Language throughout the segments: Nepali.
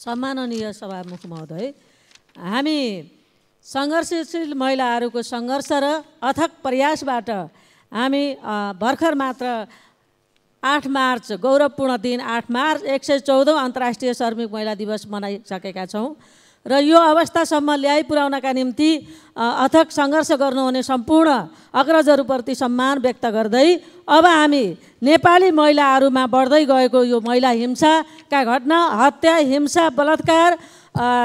सम्माननीय सभामुख महोदय, हामी सङ्घर्षशील महिलाहरूको सङ्घर्ष र अथक प्रयासबाट हामी भर्खर मात्र 8 मार्च गौरवपूर्ण दिन 8 मार्च 114औं अन्तर्राष्ट्रिय श्रमिक महिला दिवस मनाइसकेका छौँ र यो अवस्थासम्म ल्याइ पुर्याउनका निम्ति अथक सङ्घर्ष गर्नुहुने सम्पूर्ण अग्रजहरूप्रति सम्मान व्यक्त गर्दै अब हामी नेपाली महिलाहरूमा बढ्दै गएको यो महिला हिंसाका घटना, हत्या, हिंसा, बलात्कार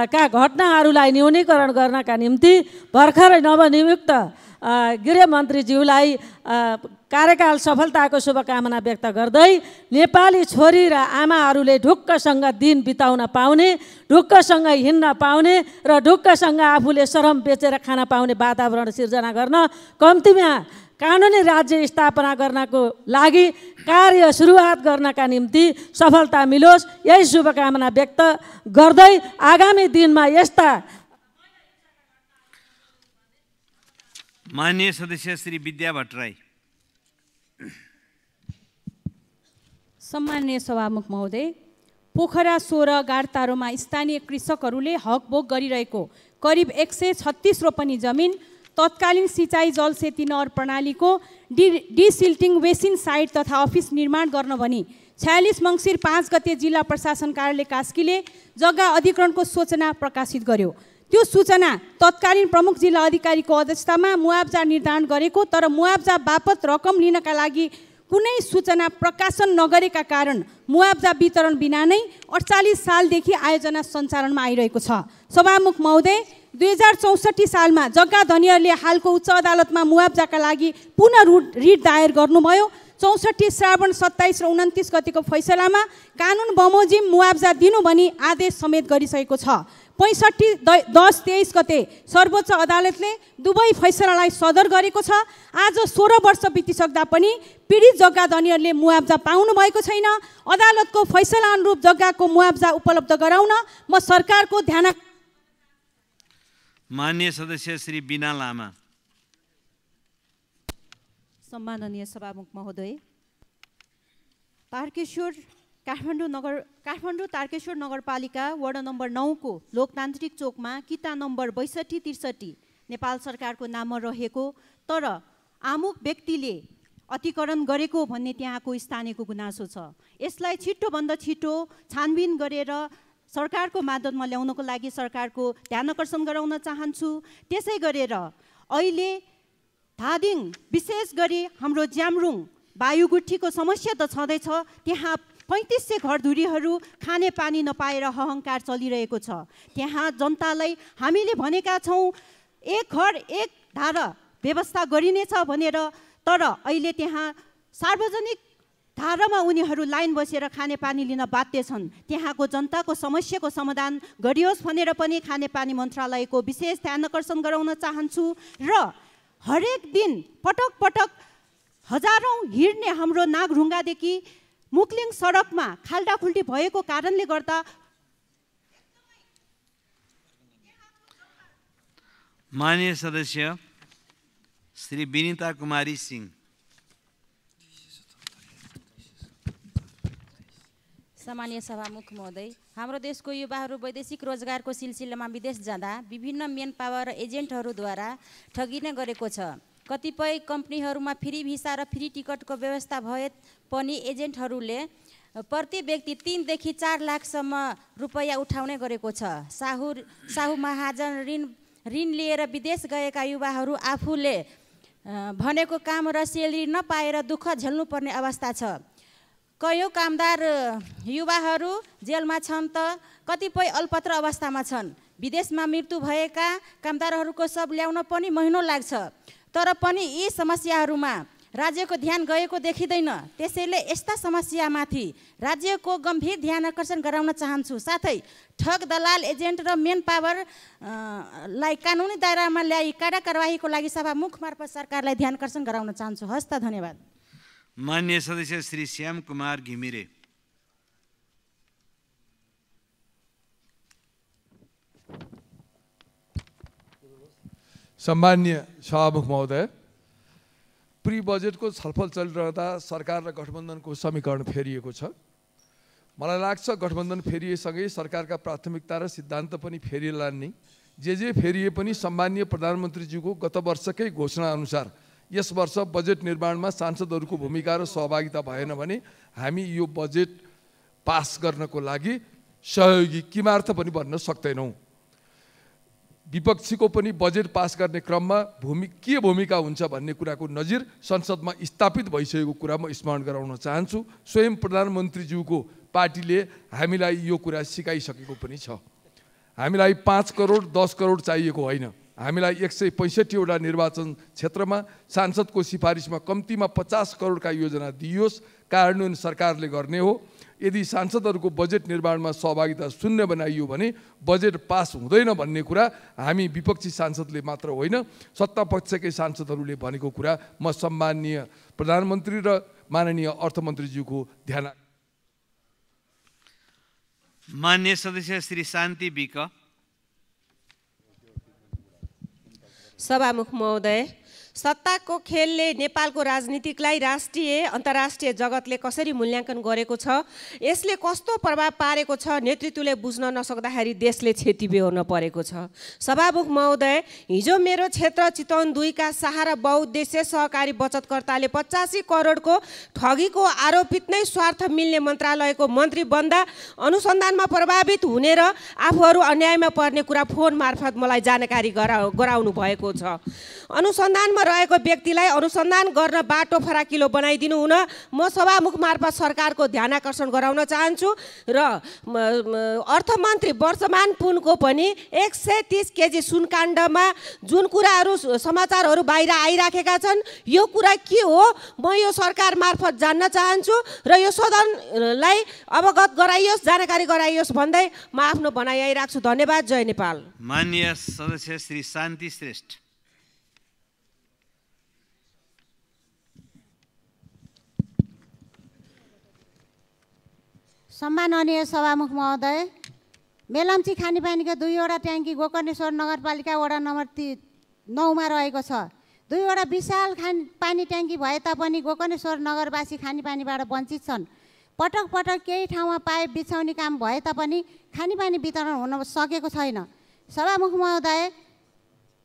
का घटनाहरूलाई न्यूनीकरण गर्नका निम्ति भर्खरै नवनियुक्त गृहमन्त्रीज्यूलाई कार्यकाल सफलताको शुभकामना व्यक्त गर्दै नेपाली छोरी र आमाहरूले ढुक्कसँग दिन बिताउन पाउने, ढुक्कसँग हिँड्न पाउने र ढुक्कसँग आफूले श्रम बेचेर खान पाउने वातावरण सिर्जना गर्न, कम्तीमा कानुनी राज्य स्थापना गर्नको लागि कार्य सुरुवात गर्नका निम्ति सफलता मिलोस्, यही शुभकामना व्यक्त गर्दै आगामी दिनमा यस्ता माननीय सदस्य श्री विद्या भट्टराई। सम्माननीय सभामुख महोदय, पोखरा 16 गाडतारोमा स्थानीय कृषकहरूले हकभोग गरिरहेको करिब 136 रोपनी जमिन तत्कालीन सिँचाइ जलसेती नहर प्रणालीको डिसिल्टिङ बेसिन साइट तथा अफिस निर्माण गर्न भनी 46 मङ्सिर 5 गते जिल्ला प्रशासन कार्यालय कास्कीले जग्गा अधिग्रहणको सूचना प्रकाशित गर्यो। त्यो सूचना तत्कालीन प्रमुख जिल्ला अधिकारीको अध्यक्षतामा मुआब्जा निर्धारण गरेको, तर मुआब्जा बापत रकम लिनका लागि कुनै सूचना प्रकाशन नगरेका कारण मुआब्जा वितरण बिना नै 48 सालदेखि आयोजना सञ्चालनमा आइरहेको छ। सभामुख महोदय, 2064 सालमा जग्गा धनीहरूले हालको उच्च अदालतमा मुआब्जाका लागि पुनः रिट दायर गर्नुभयो। 64 श्रावण 27 र 29 गतिको फैसलामा कानुन बमोजिम मुआब्जा दिनु भनी आदेश समेत गरिसकेको छ। 65/10/23 गते सर्वोच्च अदालतले दुवै फैसलालाई सदर गरेको छ। आज 16 वर्ष बितिसक्दा पनि पीडित जग्गा धनीहरूले मुआब्जा पाउनु भएको छैन। अदालतको फैसला अनुरूप जग्गाको मुआब्जा उपलब्ध गराउन म सरकारको ध्यान। माननीय सदस्य श्री बिना लामा। सम्माननीय सभामुख महोदय, काठमाडौँ तारकेश्वर नगरपालिका वडा नम्बर 9 को लोकतान्त्रिक चोकमा किता नम्बर 6263 नेपाल सरकारको नाममा रहेको तर आमुख व्यक्तिले अतिक्रमण गरेको भन्ने त्यहाँको स्थानीयको गुनासो छ। यसलाई छिटोभन्दा छिटो छानबिन गरेर सरकारको माध्यममा ल्याउनको लागि सरकारको ध्यान आकर्षण गराउन चाहन्छु। त्यसै गरेर अहिले धादिङ विशेष गरी हाम्रो ज्यामरुङ वायुगुठीको समस्या त छँदैछ, त्यहाँ 3500 घरधुरीहरू खाने पानी नपाएर हहङ्कार चलिरहेको छ। त्यहाँ जनतालाई हामीले भनेका छौँ एक घर एक धारा व्यवस्था गरिनेछ भनेर, तर अहिले त्यहाँ सार्वजनिक धारामा उनीहरू लाइन बसेर खाने पानी लिन बाध्य छन्। त्यहाँको जनताको समस्याको समाधान गरियोस् भनेर पनि खानेपानी मन्त्रालयको विशेष ध्यान आकर्षण गराउन चाहन्छु। र हरेक दिन पटक पटक हजारौँ हिँड्ने हाम्रो नागढुङ्गादेखि मुक्लिङ सडकमा खाल्डाखुल्टी भएको कारणले गर्दा माननीय सदस्य श्री विनिता कुमारी सिंह। सम्मानीय सभामुख महोदय, हाम्रो देशको युवाहरू वैदेशिक रोजगारको सिलसिलामा विदेश जाँदा विभिन्न मेन पावर एजेन्टहरूद्वारा ठगिने गरेको छ। कतिपय कम्पनीहरूमा फ्री भिसा र फ्री टिकटको व्यवस्था भए पनि एजेन्टहरूले प्रति व्यक्ति 3 देखि 4 लाखसम्म रुपैयाँ उठाउने गरेको छ। साहु महाजन ऋण लिएर विदेश गएका युवाहरू आफूले भनेको काम र सेलेरी नपाएर दुःख झेल्नुपर्ने अवस्था छ। कयौँ कामदार युवाहरू जेलमा छन् त कतिपय अल्पत्र अवस्थामा छन्। विदेशमा मृत्यु भएका कामदारहरूको सब ल्याउन पनि महिनौ लाग्छ, तर पनि यी समस्याहरूमा राज्यको ध्यान गएको देखिँदैन। त्यसैले यस्ता समस्यामाथि राज्यको गम्भीर ध्यान आकर्षण गराउन चाहन्छु। साथै ठग दलाल एजेन्ट र मेन पावर लाई कानुनी दायरामा ल्याई कडा कारबाहीको लागि सभामुख मार्फत सरकारलाई ध्यान आकर्षण गराउन चाहन्छु। हस्त, धन्यवाद। माननीय सदस्य श्री श्याम कुमार घिमिरे। सम्माननीय सभामुख महोदय, प्री बजेटको छलफल चलिरहँदा सरकार र गठबन्धनको समीकरण फेरिएको छ। मलाई लाग्छ गठबन्धन फेरिएसँगै सरकारका प्राथमिकता र सिद्धान्त पनि फेरिएला नि। जे फेरिए पनि सम्माननीय प्रधानमन्त्रीज्यूको गत वर्षकै घोषणा अनुसार यस वर्ष बजेट निर्माणमा सांसदहरूको भूमिका र सहभागिता भएन भने हामी यो बजेट पास गर्नको लागि सहयोगी किमार्थ पनि भन्न सक्दैनौँ। विपक्षीको पनि बजेट पास गर्ने क्रममा के भूमिका हुन्छ भन्ने कुराको नजिर संसदमा स्थापित भइसकेको कुरा म स्मरण गराउन चाहन्छु। स्वयं प्रधानमन्त्रीज्यूको पार्टीले हामीलाई यो कुरा सिकाइसकेको पनि छ। हामीलाई 5 करोड 10 करोड चाहिएको होइन। हामीलाई 165 वटा निर्वाचन क्षेत्रमा सांसदको सिफारिसमा कम्तीमा 50 करोडका योजना दिइयोस्, कार्यान्वयन सरकारले गर्ने हो। यदि सांसदहरूको बजेट निर्माणमा सहभागिता शून्य बनाइयो भने बजेट पास हुँदैन भन्ने कुरा हामी विपक्षी सांसदले मात्र होइन, सत्ता पक्षकै सांसदहरूले भनेको कुरा म सम्माननीय प्रधानमन्त्री र माननीय अर्थमन्त्रीज्यूको ध्यान। मान्य सदस्य श्री शान्ति विक। सभामुख महोदय, सत्ताको खेलले नेपालको राजनीतिकलाई राष्ट्रिय अन्तर्राष्ट्रिय जगतले कसरी मूल्याङ्कन गरेको छ, यसले कस्तो प्रभाव पारेको छ नेतृत्वले बुझ्न नसक्दाखेरि देशले क्षति बेहोर्न परेको छ। सभामुख महोदय, हिजो मेरो क्षेत्र चितवन 2 का सहारा बहुउद्देश्य सहकारी बचतकर्ताले 85 करोडको ठगीको आरोपित नै स्वार्थ मिल्ने मन्त्रालयको मन्त्री बन्दा अनुसन्धानमा प्रभावित हुने र आफूहरू अन्यायमा पर्ने कुरा फोन मार्फत मलाई जानकारी गराउनु भएको छ। अनुसन्धानमा रहेको व्यक्तिलाई अनुसन्धान गर्न बाटो फराकिलो बनाइदिनु हुन म सभामुख मार्फत सरकारको ध्यान आकर्षण गराउन चाहन्छु र अर्थमन्त्री वर्षमान पुनको पनि 130 केजी सुनकाण्डमा जुन कुराहरू समाचारहरू बाहिर आइराखेका छन्, यो कुरा के हो म यो सरकार मार्फत जान्न चाहन्छु र यो सदनलाई अवगत गराइयोस्, जानकारी गराइयोस् भन्दै म आफ्नो भनाइ यही राख्छु। धन्यवाद। जय नेपाल। माननीय सदस्य श्री शान्ति श्रेष्ठ। सम्माननीय सभामुख महोदय, मेलम्ची खानेपानीका 2 वटा ट्याङ्की गोकर्णेश्वर नगरपालिका वडा नम्बर 9 मा रहेको छ। 2 वटा विशाल पानी ट्याङ्की भए तापनि गोकर्णेश्वर नगरवासी खानेपानीबाट वञ्चित छन्। पटक पटक केही ठाउँमा पाइप बिछाउने काम भए तापनि खानेपानी वितरण हुन सकेको छैन। सभामुख महोदय,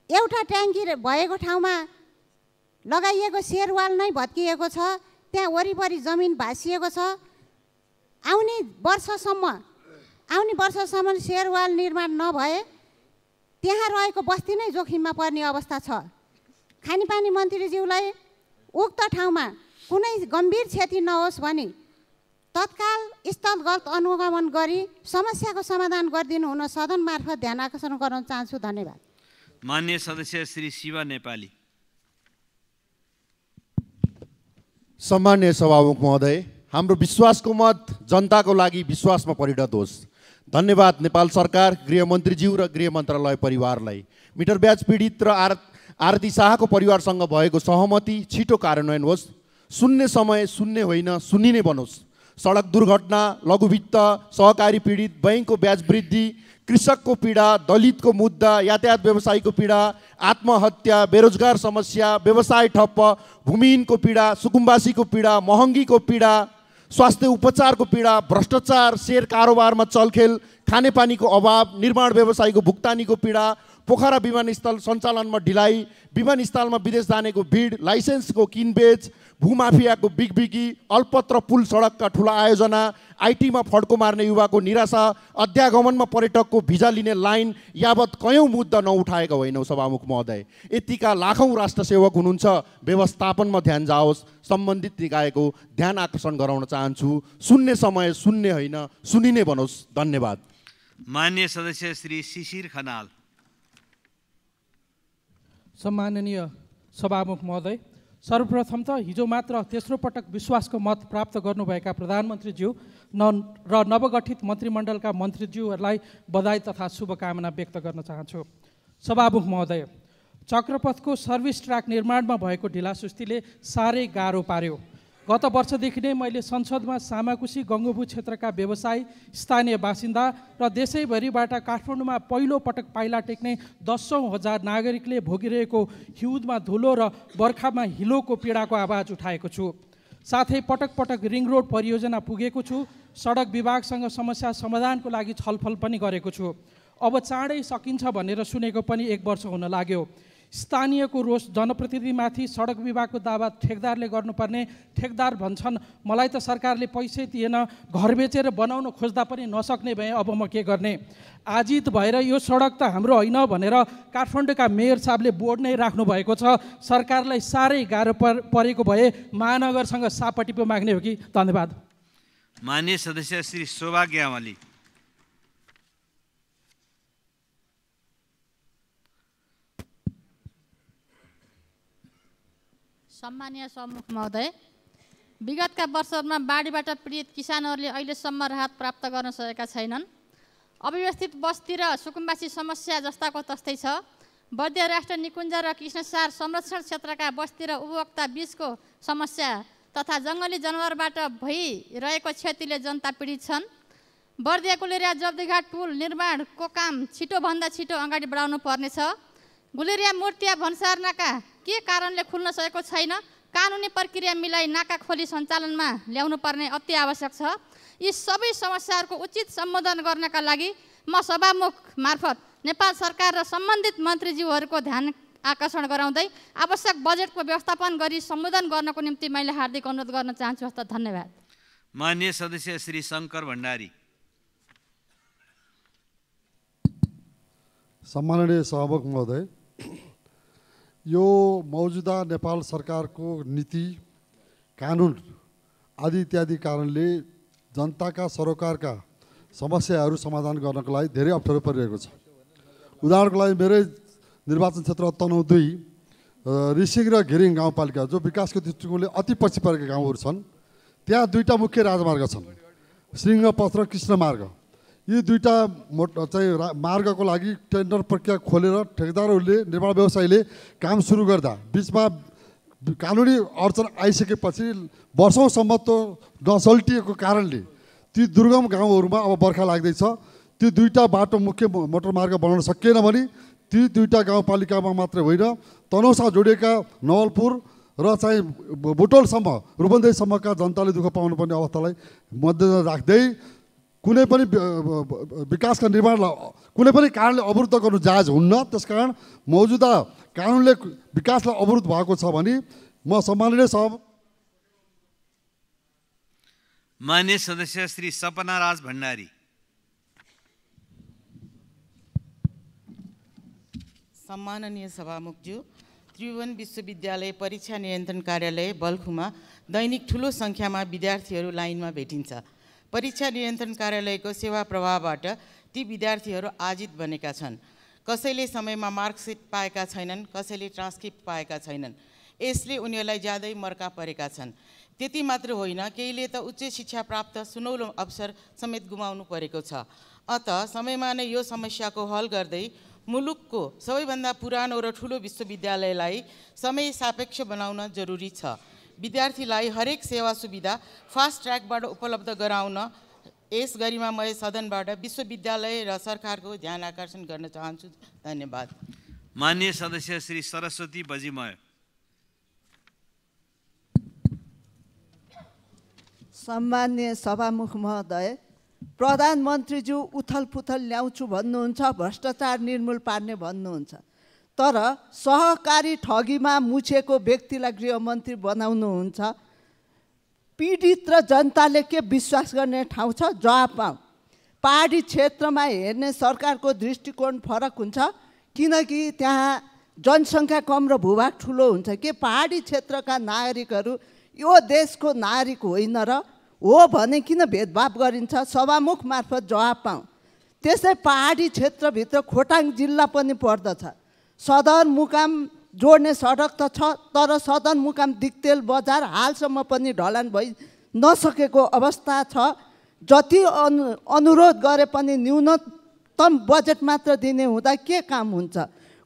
एउटा ट्याङ्की भएको ठाउँमा लगाइएको सेयरवाल नै भत्किएको छ, त्यहाँ वरिपरि जमिन भाँसिएको छ। आउने वर्षसम्म सेयरवाल निर्माण नभए त्यहाँ रहेको बस्ती नै जोखिममा पर्ने अवस्था छ। खानेपानी मन्त्रीज्यूलाई उक्त ठाउँमा कुनै गम्भीर क्षति नहोस् भनी तत्काल स्थलगत अनुगमन गरी समस्याको समाधान गरिदिनु हुन सदन मार्फत ध्यान आकर्षण गर्न चाहन्छु। धन्यवाद। मान्य सदस्य श्री शिवा नेपाली। सम्मान्य सभामुख महोदय, हाम्रो विश्वासको मत जनताको लागि विश्वासमा परिणत होस्। धन्यवाद नेपाल सरकार, गृहमन्त्रीज्यू र गृह मन्त्रालय परिवारलाई। मिटर ब्याज पीडित र आरती शाहको परिवारसँग भएको सहमति छिटो कार्यान्वयन होस्। सुन्ने समय सुन्ने होइन सुनिने बनोस्। सडक दुर्घटना, लघुवित्त, सहकारी पीडित, बैंकको ब्याज वृद्धि, कृषकको पीडा, दलितको मुद्दा, यातायात व्यवसायीको पीडा, आत्महत्या, बेरोजगार समस्या, व्यवसाय ठप्प, भूमिहीनको पीडा, सुकुम्बासीको पीडा, महँगीको पीडा, स्वास्थ्य उपचारको पीडा, भ्रष्टाचार, शेयर कारोबारमा चलखेल, खानेपानीको अभाव, निर्माण व्यवसायीको भुक्तानीको पीडा, पोखरा विमानस्थल सञ्चालनमा ढिलाइ, विमानस्थलमा विदेश जानेको भिड, लाइसेन्सको किनबेच, भूमाफियाको बिगबिगी, अल्पत्र पुल सडकका ठुला आयोजना, आइटीमा फड्को मार्ने युवाको निराशा, अध्यागमनमा पर्यटकको भिजा लिने लाइन यावत कयौँ मुद्दा नउठाएका होइनौँ सभामुख महोदय। यतिका लाखौँ राष्ट्र सेवक हुनुहुन्छ, व्यवस्थापनमा ध्यान जाओस्। सम्बन्धित निकायको ध्यान आकर्षण गराउन चाहन्छु। सुन्ने समय सुन्ने होइन सुनिने बनोस्। धन्यवाद। मान्य सदस्य श्री शिशिर खनाल। सम्माननीय सभामुख महोदय, सर्वप्रथम त हिजो मात्र तेस्रो पटक विश्वासको मत प्राप्त गर्नुभएका प्रधानमन्त्रीज्यू र नवगठित मन्त्रीमण्डलका मन्त्रीज्यूहरूलाई बधाई तथा शुभकामना व्यक्त गर्न चाहन्छु। सभामुख महोदय, चक्रपथको सर्भिस ट्र्याक निर्माणमा भएको ढिलासुस्तीले साह्रै गाह्रो पार्यो। गत वर्षदेखि नै मैले संसदमा सामाकुसी गङ्गोबु क्षेत्रका व्यवसायी, स्थानीय बासिन्दा र देशैभरिबाट काठमाडौँमा पहिलो पटक पाइला टेक्ने 10,000 नागरिकले भोगिरहेको हिउँदमा धुलो र बर्खामा हिलोको पीडाको आवाज उठाएको छु। साथै पटक पटक रिङ रोड परियोजना पुगेको छु। सडक विभागसँग समस्या समाधानको लागि छलफल पनि गरेको छु। अब चाँडै सकिन्छ भनेर सुनेको पनि 1 वर्ष हुन लाग्यो। स्थानीयको रोष जनप्रतिनिधिमाथि, सडक विभागको दावा ठेकदारले गर्नुपर्ने। ठेकदार भन्छन् मलाई त सरकारले पैसै दिएन, घर बेचेर बनाउन खोज्दा पनि नसक्ने भए, अब म के गर्ने। आजित भएर यो सडक त हाम्रो होइन भनेर काठमाडौँका मेयर साहबले बोर्ड नै राख्नु भएको छ। सरकारलाई साह्रै गाह्रो परेको भए महानगरसँग सापट्टि पो माग्ने हो कि? धन्यवाद। माननीय सदस्य श्री शोभा ग्यावाली। सम्मानीय सभामुख महोदय, विगतका वर्षहरूमा बाढीबाट पीडित किसानहरूले अहिलेसम्म राहत प्राप्त गर्न सकेका छैनन्। अव्यवस्थित बस्ती र सुकुम्बासी समस्या जस्ताको तस्तै छ। बर्दिया राष्ट्र निकुञ्ज र कृष्णसार संरक्षण क्षेत्रका बस्ती र उपभोक्ता बीचको समस्या तथा जङ्गली जनावरबाट भइरहेको क्षतिले जनता पीडित छन्। बर्दिया गुलेरिया जब्दीघाट पुल निर्माणको काम छिटोभन्दा छिटो अगाडि बढाउनु पर्नेछ। गुलेरिया मूर्तिया भन्सार नाका के कारणले खुल्न सकेको छैन? कानुनी प्रक्रिया मिलाई नाका खोली सञ्चालनमा ल्याउनु पर्ने अति आवश्यक छ। यी सबै समस्याहरूको उचित सम्बोधन गर्नका लागि म सभामुख मार्फत नेपाल सरकार र सम्बन्धित मन्त्रीज्यूहरूको ध्यान आकर्षण गराउँदै आवश्यक बजेटको व्यवस्थापन गरी सम्बोधन गर्नको निम्ति मैले हार्दिक अनुरोध गर्न चाहन्छु। हस्त धन्यवाद। माननीय सदस्य श्री शङ्कर भण्डारी। सम्माननीय सभामुख महोदय, यो मौजुदा नेपाल सरकारको नीति, कानुन आदि इत्यादि कारणले जनताका सरोकारका समस्याहरू समाधान गर्नको लागि धेरै अप्ठ्यारो परिरहेको छ। उदाहरणको लागि मेरै निर्वाचन क्षेत्र तनहुँ 2 रिसिङ र घिरिङ गाउँपालिका जो विकासको दृष्टिकोणले अति पछि परेका गाउँहरू छन्, त्यहाँ 2टा मुख्य राजमार्ग छन्, सिंहपथ र कृष्ण मार्ग। यी 2टा चाहिँ मार्गको लागि टेन्डर प्रक्रिया खोलेर ठेकेदारहरूले, निर्माण व्यवसायीले काम सुरु गर्दा बिचमा कानुनी अडचन आइसकेपछि वर्षौँसम्म त नसल्टिएको कारणले ती दुर्गम गाउँहरूमा अब बर्खा लाग्दैछ। ती 2टा बाटो मुख्य मोटर मार्ग बनाउन सकिएन भने ती 2टा गाउँपालिकामा मात्रै होइन, तनहुँसँग जोडिएका नवलपुर र चाहिँ बुटोलसम्म, रूपन्देहीसम्मका जनताले दुःख पाउनुपर्ने अवस्थालाई मध्यनजर राख्दै कुनै पनि विकासका निर्माणलाई कुनै पनि कारणले अवरुद्ध गर्नु जायज हुन्न। त्यसकारण मौजुदा कानुनले विकासलाई अवरुद्ध भएको छ भने म सम्माननीय माननीय सदस्य श्री सपना राज भण्डारी। सम्माननीय सभामुखज्यू, त्रिभुवन विश्वविद्यालय परीक्षा नियन्त्रण कार्यालय बल्खुमा दैनिक ठुलो सङ्ख्यामा विद्यार्थीहरू लाइनमा भेटिन्छ। परीक्षा नियन्त्रण कार्यालयको सेवा प्रवाहबाट ती विद्यार्थीहरू आजित बनेका छन्। कसैले समयमा मार्कसिट पाएका छैनन्, कसैले ट्रान्सक्रिप्ट पाएका छैनन्। यसले उनीहरूलाई ज्यादै मर्का परेका छन्। त्यति मात्र होइन, केहीले त उच्च शिक्षा प्राप्त सुनौलो अवसर समेत गुमाउनु परेको छ। अत समयमा नै यो समस्याको हल गर्दै मुलुकको सबैभन्दा पुरानो र ठुलो विश्वविद्यालयलाई समय सापेक्ष बनाउन जरुरी छ। विद्यार्थीलाई हरेक सेवा सुविधा फास्ट ट्र्याकबाट उपलब्ध गराउन यस गरिमामय सदनबाट विश्वविद्यालय र सरकारको ध्यान आकर्षण गर्न चाहन्छु। धन्यवाद। माननीय सदस्य श्री सरस्वती बजिमय। सम्माननीय सभामुख महोदय, प्रधानमन्त्रीज्यू उथल पुथल ल्याउँछु भन्नुहुन्छ, भ्रष्टाचार निर्मूल पार्ने भन्नुहुन्छ, तर सहकारी ठगीमा मुछेको व्यक्तिलाई गृहमन्त्री बनाउनुहुन्छ। पीडित र जनताले के विश्वास गर्ने ठाउँ छ? जवाब पाऊ। पहाडी क्षेत्रमा हेर्ने सरकारको दृष्टिकोण फरक हुन्छ किनकि त्यहाँ जनसङ्ख्या कम र भूभाग ठुलो हुन्छ। के पहाडी क्षेत्रका नागरिकहरू यो देशको नागरिक होइन र हो भने किन भेदभाव गरिन्छ? सभामुख मार्फत जवाब पाऊ। त्यसै पहाडी क्षेत्रभित्र खोटाङ जिल्ला पनि पर्दछ। सदरमुकाम जोड्ने सडक त छ, तर सदरमुकाम दिक्तेल बजार हालसम्म पनि ढलान भइ नसकेको अवस्था छ। जति अनुरोध गरे पनि न्यूनतम बजेट मात्र दिने हुँदा के काम हुन्छ?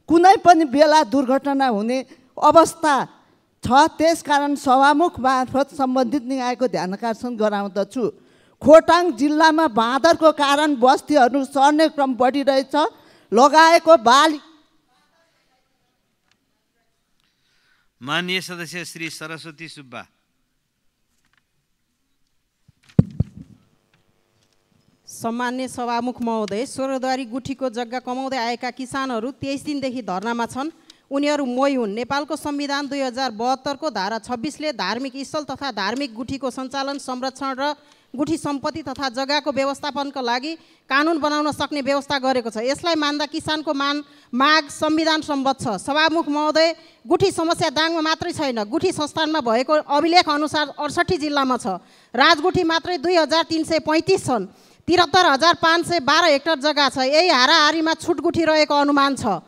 कुनै पनि बेला दुर्घटना हुने अवस्था छ। त्यसकारण सभामुख मार्फत सम्बन्धित निकायको ध्यान आकर्षण गराउँदछु। खोटाङ जिल्लामा बाँदरको कारण बस्तीहरू सर्ने क्रम बढिरहेछ। लगाएको बाली। माननीय सदस्य श्री सरस्वती सुब्बा। सम्मान्य सभामुख महोदय, स्वर्गद्वारी गुठीको जग्गा कमाउँदै आएका किसानहरू 23 दिनदेखि धरनामा छन्। उनीहरू मोही हुन्। नेपालको संविधान 2072 को धारा 26ले धार्मिक स्थल तथा धार्मिक गुठीको सञ्चालन, संरक्षण र गुठी सम्पत्ति तथा जग्गाको व्यवस्थापनको लागि कानुन बनाउन सक्ने व्यवस्था गरेको छ। यसलाई मान्दा किसानको माग संविधान सम्बद्ध छ। सभामुख महोदय, गुठी समस्या दाङमा मात्रै छैन, गुठी संस्थानमा भएको अभिलेख अनुसार 68 जिल्लामा छ। राजगुठी मात्रै 2335 छन्। 73,512 हेक्टर जग्गा छ। यही हाराहारीमा छुटगुठी रहेको अनुमान छ।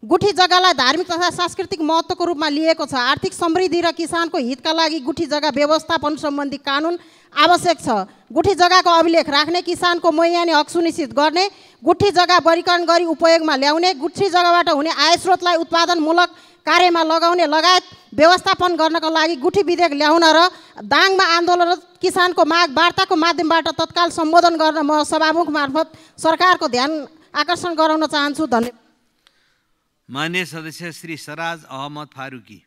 गुठी जग्गालाई धार्मिक तथा सांस्कृतिक महत्त्वको रूपमा लिएको छ। आर्थिक समृद्धि र किसानको हितका लागि गुठी जग्गा व्यवस्थापन सम्बन्धी कानुन आवश्यक छ। गुठी जग्गाको अभिलेख राख्ने, किसानको मुयानी हक सुनिश्चित गर्ने, गुठी जग्गा वर्गीकरण गरी उपयोगमा ल्याउने, गुठी जग्गाबाट हुने आय स्रोतलाई उत्पादनमूलक कार्यमा लगाउने लगायत व्यवस्थापन गर्नका लागि गुठी विधेयक ल्याउन र दाङमा आन्दोलनरत किसानको माग वार्ताको माध्यमबाट तत्काल सम्बोधन गर्न म सभामुख मार्फत सरकारको ध्यान आकर्षण गराउन चाहन्छु। धन्यवाद। मान्य सदस्य श्री सराज अहमद फारूकी।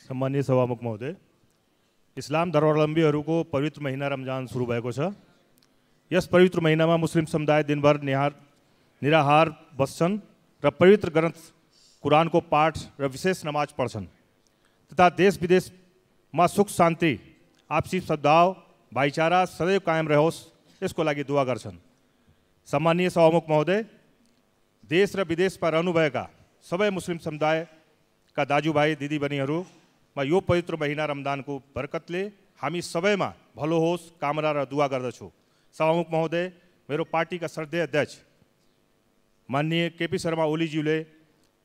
सम्मानीय सभामुख महोदय, इस्लाम धर्मावलम्बीहरूको पवित्र महिना रमजान सुरु भएको छ। यस पवित्र महिनामा मुस्लिम समुदाय दिनभर निराहार बस्छन् र पवित्र ग्रन्थ कुरानको पाठ र विशेष नमाज पढ्छन् तथा देश विदेशमा सुख शान्ति, आपसी सद्भाव, भाइचारा सदैव कायम रहोस् यसको लागि दुआ गर्छन्। सम्मानीय सभामुख महोदय, देश र विदेशमा रहनुभएका सबै मुस्लिम समुदायका दाजुभाइ दिदीबहिनीहरूमा यो पवित्र महिना रमजानको बरकतले हामी सबैमा भलो होस् कामना र दुआ गर्दछु। सभामुख महोदय, मेरो पार्टीका श्रद्धेय अध्यक्ष माननीय केपी शर्मा ओलीज्यूले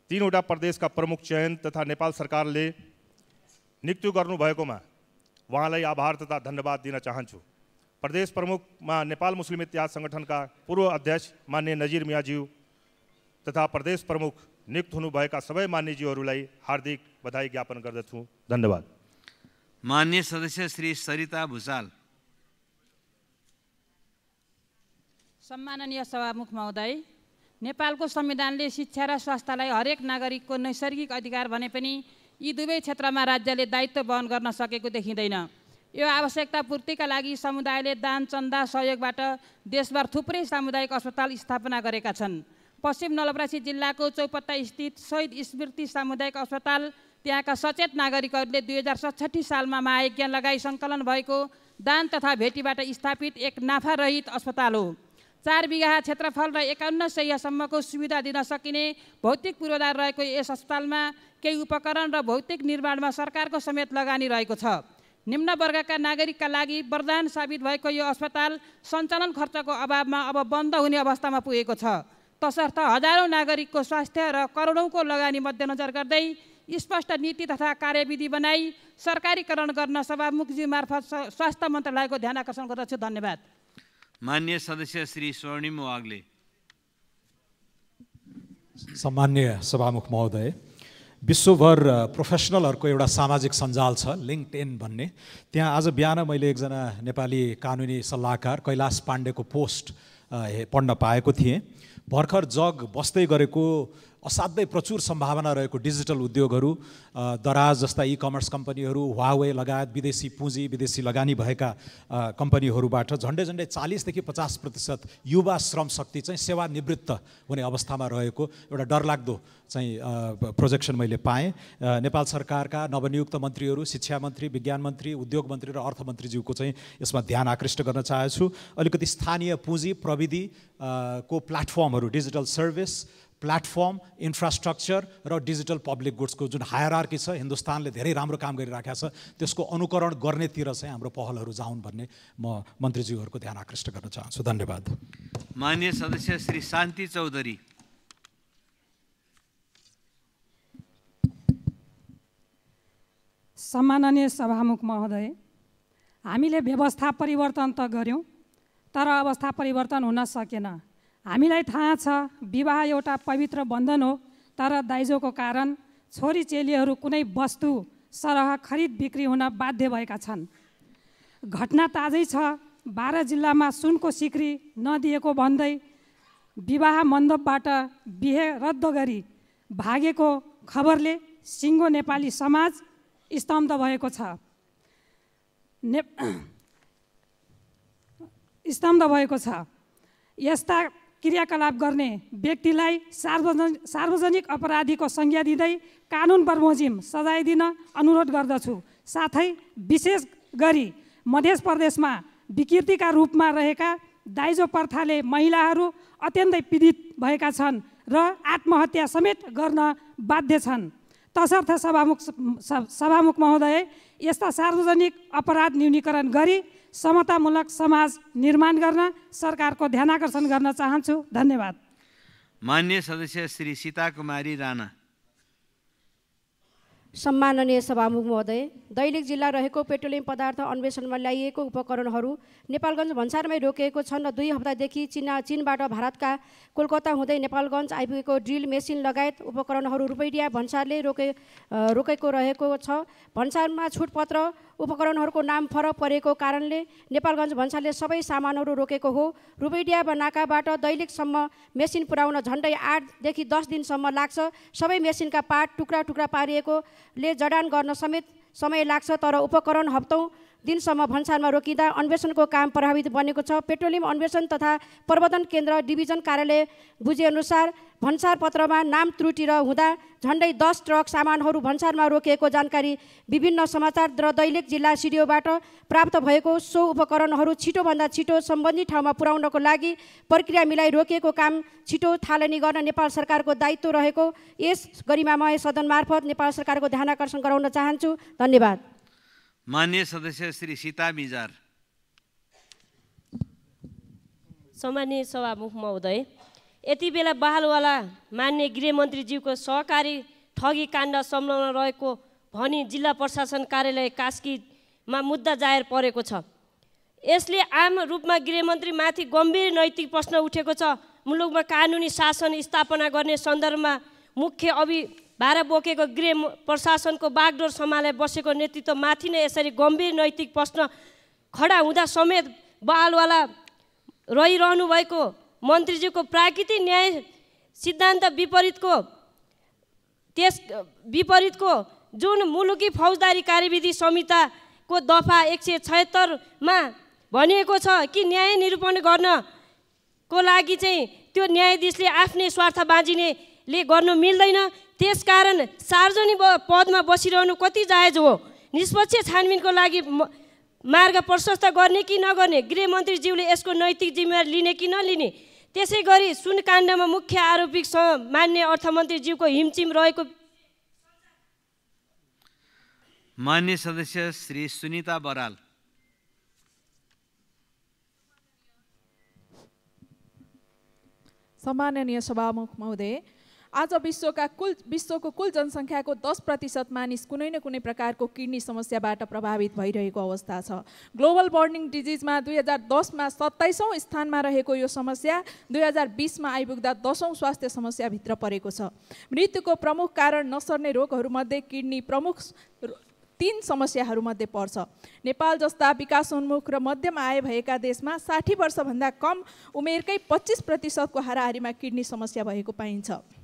3वटा प्रदेशका प्रमुख चयन तथा नेपाल सरकारले नियुक्ति गर्नुभएकोमा उहाँलाई आभार तथा धन्यवाद दिन चाहन्छु। प्रदेश प्रमुखमा नेपाल मुस्लिम इतिहाद सङ्गठनका पूर्व अध्यक्ष माननीय नजिर मियाज्यू तथा प्रदेश प्रमुख नियुक्त हुनुभएका सबै मान्यज्यूहरूलाई हार्दिक बधाई ज्ञापन गर्दछु। धन्यवाद। मान्य सदस्य श्री सरिता भुसाल। सम्माननीय सभामुख महोदय, नेपालको संविधानले शिक्षा र स्वास्थ्यलाई हरेक नागरिकको नैसर्गिक अधिकार भने पनि यी दुवै क्षेत्रमा राज्यले दायित्व वहन गर्न सकेको देखिँदैन। यो आवश्यकता पूर्तिका लागि समुदायले दान, चन्दा, सहयोगबाट देशभर थुप्रै सामुदायिक अस्पताल स्थापना गरेका छन्। पश्चिम नवलपरासी जिल्लाको चौपत्ता स्थित शहीद स्मृति सामुदायिक अस्पताल त्यहाँका सचेत नागरिकहरूले 2067 सालमा महायज्ञ लगाई सङ्कलन भएको दान तथा भेटीबाट स्थापित एक नाफारहित अस्पताल हो। 4 बिघा क्षेत्रफल र 51 शय्यासम्मको सुविधा दिन सकिने भौतिक पूर्वाधार रहेको यस अस्पतालमा केही उपकरण र भौतिक निर्माणमा सरकारको समेत लगानी रहेको छ। निम्न वर्गका नागरिकका लागि वरदान साबित भएको यो अस्पताल सञ्चालन खर्चको अभावमा अब बन्द हुने अवस्थामा पुगेको छ। तसर्थ हजारौँ नागरिकको स्वास्थ्य र करोडौँको लगानी मध्यनजर गर्दै स्पष्ट नीति तथा कार्यविधि बनाई सरकारीकरण गर्न सभामुखजी मार्फत स्वास्थ्य मन्त्रालयको ध्यान आकर्षण गर्दछु। धन्यवाद। मान्य सदस्य श्री स्वर्णिम वाग्ले। सम्मान्य सभामुख महोदय, विश्वभर प्रोफेसनलहरूको एउटा सामाजिक सञ्जाल छ लिङ्क्डइन भन्ने। त्यहाँ आज बिहान मैले एकजना नेपाली कानुनी सल्लाहकार कैलाश पाण्डेको पोस्ट पढ्न पाएको थिएँ। भर्खर जग बस्दै गरेको असाध्यै प्रचुर सम्भावना रहेको डिजिटल उद्योगहरू, दराज जस्ता ई कमर्स कम्पनीहरू, हुवावे लगायत विदेशी पुँजी, विदेशी लगानी भएका कम्पनीहरूबाट झन्डै 40 देखि 50% युवा श्रम शक्ति चाहिँ सेवानिवृत्त हुने अवस्थामा रहेको एउटा डरलाग्दो चाहिँ प्रोजेक्सन मैले पाएँ। नेपाल सरकारका नवनियुक्त मन्त्रीहरू, शिक्षा मन्त्री, विज्ञान मन्त्री, उद्योग मन्त्री र अर्थमन्त्रीज्यूको चाहिँ यसमा ध्यान आकृष्ट गर्न चाहेछु। अलिकति स्थानीय पुँजी प्रविधि को प्लेटफर्महरू, डिजिटल सर्भिस प्लेटफर्म, इन्फ्रास्ट्रक्चर र डिजिटल पब्लिक गुड्सको जुन हायरार्की छ, हिन्दुस्तानले धेरै राम्रो काम गरिराखेको छ, त्यसको अनुकरण गर्नेतिर चाहिँ हाम्रो पहलहरू जाउन् भन्ने म मन्त्रीज्यूहरूको ध्यान आकृष्ट गर्न चाहन्छु। धन्यवाद। मान्य सदस्य श्री शान्ति चौधरी। सम्माननीय सभामुख महोदय, हामीले व्यवस्था परिवर्तन त गर्यौँ तर अवस्था परिवर्तन हुन सकेन। हामीलाई थाहा छ विवाह एउटा पवित्र बन्धन हो, तर दाइजोको कारण छोरी चेलीहरू कुनै वस्तु सरह खरिद बिक्री हुन बाध्य भएका छन्। घटना ताजै छ। 12 जिल्लामा सुनको सिक्री नदिएको भन्दै विवाह मण्डपबाट बिहे रद्द गरी भागेको खबरले सिङ्गो नेपाली समाज स्तब्ध भएको छ। स्तब्ध भएको छ। यस्ता क्रियाकलाप गर्ने व्यक्तिलाई सार्वजनिक अपराधीको संज्ञा दिँदै कानुन बमोजिम सजाय दिन अनुरोध गर्दछु। साथै विशेष गरी मध्य प्रदेशमा विकृतिका रूपमा रहेका दाइजो प्रथाले महिलाहरू अत्यन्तै पीडित भएका छन् र आत्महत्या समेत गर्न बाध्य छन्। तसर्थ सभामुख महोदय, यस्ता सार्वजनिक अपराध न्यूनीकरण गरी समतामूलक समाज निर्माण गर्न सरकारको ध्यानाकर्षण गर्न चाहन्छु। धन्यवाद। मान्य सदस्य श्री सीता कुमारी राणा। सम्माननीय सभामुख महोदय, दैलेख जिल्ला रहेको पेट्रोलियम पदार्थ अन्वेषणमा ल्याइएको उपकरणहरू नेपालगञ्ज भन्सारमै रोकिएको छन् र 2 हप्तादेखि चीनबाट भारतका कोलकाता हुँदै नेपालगञ्ज आइपुगेको ड्रिल मेसिन लगायत उपकरणहरू रुपैडिया भन्सारले रोकेको रहेको छ। भन्सारमा छुटपत्र उपकरणहरूको नाम फरक परेको कारणले नेपालगञ्ज भन्सारले सबै सामानहरू रोकेको हो। रुपैडिया नाकाबाट दैलेखसम्म मेसिन पुर्याउन झन्डै 8 देखि 10 दिनसम्म लाग्छ। सबै मेसिनका पार्ट टुक्रा टुक्रा पारिएकोले जडान गर्न समेत समय लाग्छ, तर उपकरण हप्तौं दिनसम्म भन्सारमा रोकिँदा अन्वेषणको काम प्रभावित बनेको छ। पेट्रोलियम अन्वेषण तथा प्रवर्धन केन्द्र डिभिजन कार्यालय बुझेअनुसार भन्सार पत्रमा नाम त्रुटि हुँदा झन्डै 10 ट्रक सामानहरू भन्सारमा रोकिएको जानकारी विभिन्न समाचार र दैलेख जिल्ला सिडिओबाट प्राप्त भएको। सो उपकरणहरू छिटोभन्दा छिटो सम्बन्धित ठाउँमा पुर्याउनको लागि प्रक्रिया मिलाई रोकिएको काम छिटो थालनी गर्न नेपाल सरकारको दायित्व रहेको यस गरिमामय सदन मार्फत नेपाल सरकारको ध्यानाकर्षण गराउन चाहन्छु। धन्यवाद। मान्य सदस्य श्री सीता मिजार। सम्माननीय सभामुख महोदय, यति बेला बहालवाला मान्य गृहमन्त्रीज्यूको सहकारी ठगी काण्ड संलग्न रहेको भनी जिल्ला प्रशासन कार्यालय कास्कीमा मुद्दा जाहेर परेको छ। यसले आम रूपमा गृहमन्त्रीमाथि गम्भीर नैतिक प्रश्न उठेको छ। मुलुकमा कानुनी शासन स्थापना गर्ने सन्दर्भमा मुख्य भारा बोकेको गृह प्रशासनको बागडोर सम्हाले बसेको नेतृत्वमाथि नै यसरी गम्भीर नैतिक प्रश्न खडा हुँदा समेत बहालवाला रहिरहनु भएको मन्त्रीज्यूको प्राकृतिक न्याय सिद्धान्त विपरीतको जुन मुलुकी फौजदारी कार्यविधि संहिताको दफा 176मा भनिएको छ कि न्याय निरूपण गर्नको लागि चाहिँ त्यो न्यायाधीशले आफ्नै स्वार्थ बाँझिनेले गर्नु मिल्दैन। त्यसकारण सार्वजनिक पदमा बसिरहनु कति जायज हो? निष्पक्ष छानबिनको लागि मार्ग प्रशस्त गर्ने कि नगर्ने? गृहमन्त्रीज्यूले यसको नैतिक जिम्मेवारी लिने कि नलिने? त्यसै गरी सुनकाण्डमा मुख्य आरोपी मान्य अर्थमन्त्रीज्यूको हिमचिम रहेको। मान्य सदस्य श्री सुनिता बराल। सम्माननीय सभामुख महोदय, आज विश्वको कुल जनसङ्ख्याको 10% मानिस कुनै न कुनै प्रकारको किडनी समस्याबाट प्रभावित भइरहेको अवस्था छ। ग्लोबल बर्निङ डिजिजमा 2010मा 27औं स्थानमा रहेको यो समस्या 2020मा आइपुग्दा 10औं स्वास्थ्य समस्याभित्र परेको छ। मृत्युको प्रमुख कारण नसर्ने रोगहरूमध्ये किडनी प्रमुख 3 समस्याहरूमध्ये पर्छ। नेपाल जस्ता विकासोन्मुख र मध्यम आय भएका देशमा 60 वर्षभन्दा कम उमेरकै 25% हाराहारीमा किडनी समस्या भएको पाइन्छ।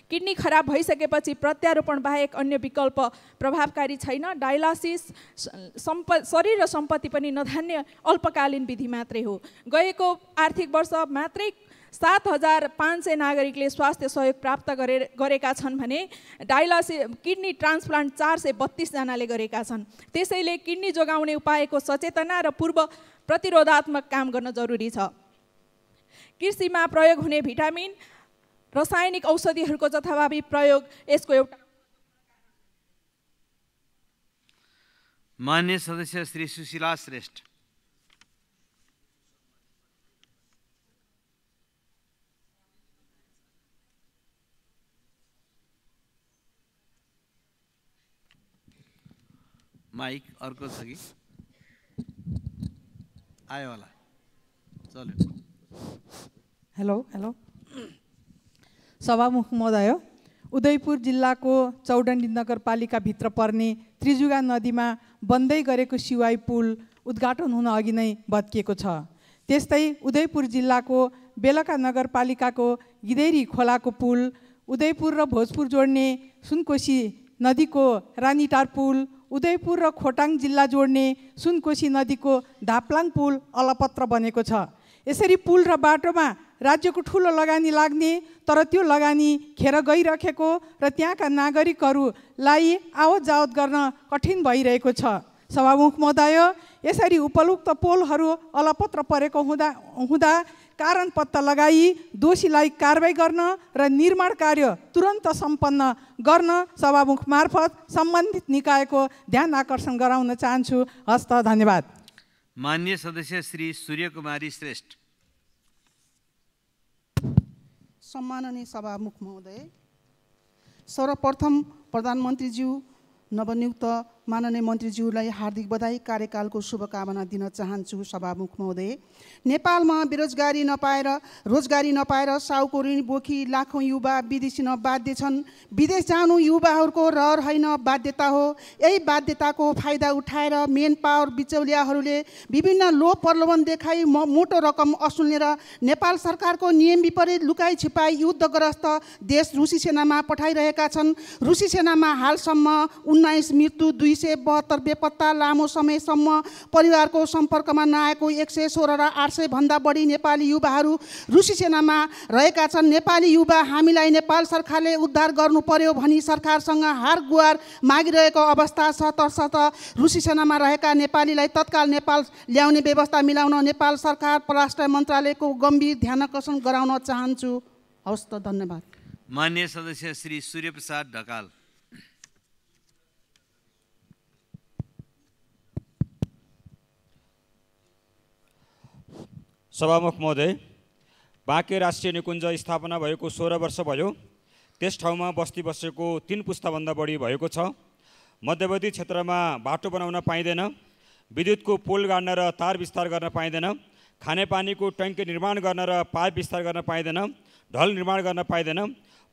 किडनी खराब भइसकेपछि प्रत्यारोपण बाहेक अन्य विकल्प प्रभावकारी छैन। डायलासिस शरीर र सम्पत्ति पनि नधान्य अल्पकालीन विधि मात्रै हो। गएको आर्थिक वर्ष मात्रै 7,500 नागरिकले स्वास्थ्य सहयोग प्राप्त गरेका छन् भने किडनी ट्रान्सप्लान्ट 432 जनाले गरेका छन्। त्यसैले किडनी जोगाउने उपायको सचेतना र पूर्व प्रतिरोधात्मक काम गर्न जरुरी छ। कृषिमा प्रयोग हुने भिटामिन रासायनिक औषधिहरूको जथाभावी प्रयोग यसको एउटा। मान्य सदस्य श्री सुशीला श्रेष्ठ। माइक अर्को छ कि आयो होला? चल्यो। हेलो सभामुख महोदय, उदयपुर जिल्लाको चौडण्डी नगरपालिकाभित्र पर्ने त्रिजुगा नदीमा बन्दै गरेको सिवाई पुल उद्घाटन हुन अघि नै भत्किएको छ। त्यस्तै उदयपुर जिल्लाको बेलका नगरपालिकाको गिदेरी खोलाको पुल, उदयपुर र भोजपुर जोड्ने सुनकोशी नदीको रानीटार पुल, उदयपुर र खोटाङ जिल्ला जोड्ने सुनकोशी नदीको धाप्लाङ पुल अलपत्र बनेको छ। यसरी पुल र बाटोमा राज्यको ठुलो लगानी लाग्ने, तर त्यो लगानी खेर गइरहेको र त्यहाँका नागरिकहरूलाई आवत जावत गर्न कठिन भइरहेको छ। सभामुख महोदय, यसरी उपयुक्त पोलहरू अलपत्र परेको हुँदा कारण पत्ता लगाई दोषीलाई कारबाही गर्न र निर्माण कार्य तुरन्त सम्पन्न गर्न सभामुख मार्फत सम्बन्धित निकायको ध्यान आकर्षण गराउन चाहन्छु। हस्त, धन्यवाद। माननीय सदस्य श्री सूर्यकुमारी श्रेष्ठ। सम्माननीय सभामुख महोदय, सर्वप्रथम प्रधानमन्त्रीज्यू नवनियुक्त माननीय मन्त्रीज्यूलाई हार्दिक बधाई, कार्यकालको शुभकामना दिन चाहन्छु। सभामुख महोदय, नेपालमा बेरोजगारी नपाएर रोजगारी नपाएर साउको ऋण बोकी लाखौँ युवा विदेशी बाध्य छन्। विदेश जानु युवाहरूको रहर होइन, बाध्यता हो। यही बाध्यताको फाइदा उठाएर मेन पावर बिचौलियाहरूले विभिन्न लोभ प्रलोभन देखाई मोटो रकम असुलेर नेपाल सरकारको नियम विपरीत लुकाई छिपाई युद्धग्रस्त देश रुसी सेनामा पठाइरहेका छन्। रुसी सेनामा हालसम्म 19 मृत्यु, 272 बेपत्ता, लामो समयसम्म परिवारको सम्पर्कमा नआएको 116 र 800 भन्दा बढी नेपाली युवाहरू रुसी सेनामा रहेका छन्। नेपाली युवा हामीलाई नेपाल सरकारले उद्धार गर्नु पर्यो भनी सरकारसँग हार गुहार मागिरहेको अवस्था छ। तसर्थ रुसी सेनामा रहेका नेपालीलाई तत्काल नेपाल ल्याउने व्यवस्था मिलाउन नेपाल सरकार परराष्ट्र मन्त्रालयको गम्भीर ध्यानाकर्षण गराउन चाहन्छु। हवस् त, धन्यवाद। माननीय सदस्य श्री सूर्यप्रसाद ढकाल। सभामुख महोदय, बाँके राष्ट्रिय निकुञ्ज स्थापना भएको 16 वर्ष भयो। त्यस ठाउँमा बस्ती बसेको 3 पुस्ताभन्दा बढी भएको छ। मध्यवर्ती क्षेत्रमा बाटो बनाउन पाइँदैन, विद्युतको पोल गाड्न र तार विस्तार गर्न पाइँदैन, खानेपानीको ट्याङ्की निर्माण गर्न र पाइप विस्तार गर्न पाइँदैन, ढल निर्माण गर्न पाइँदैन,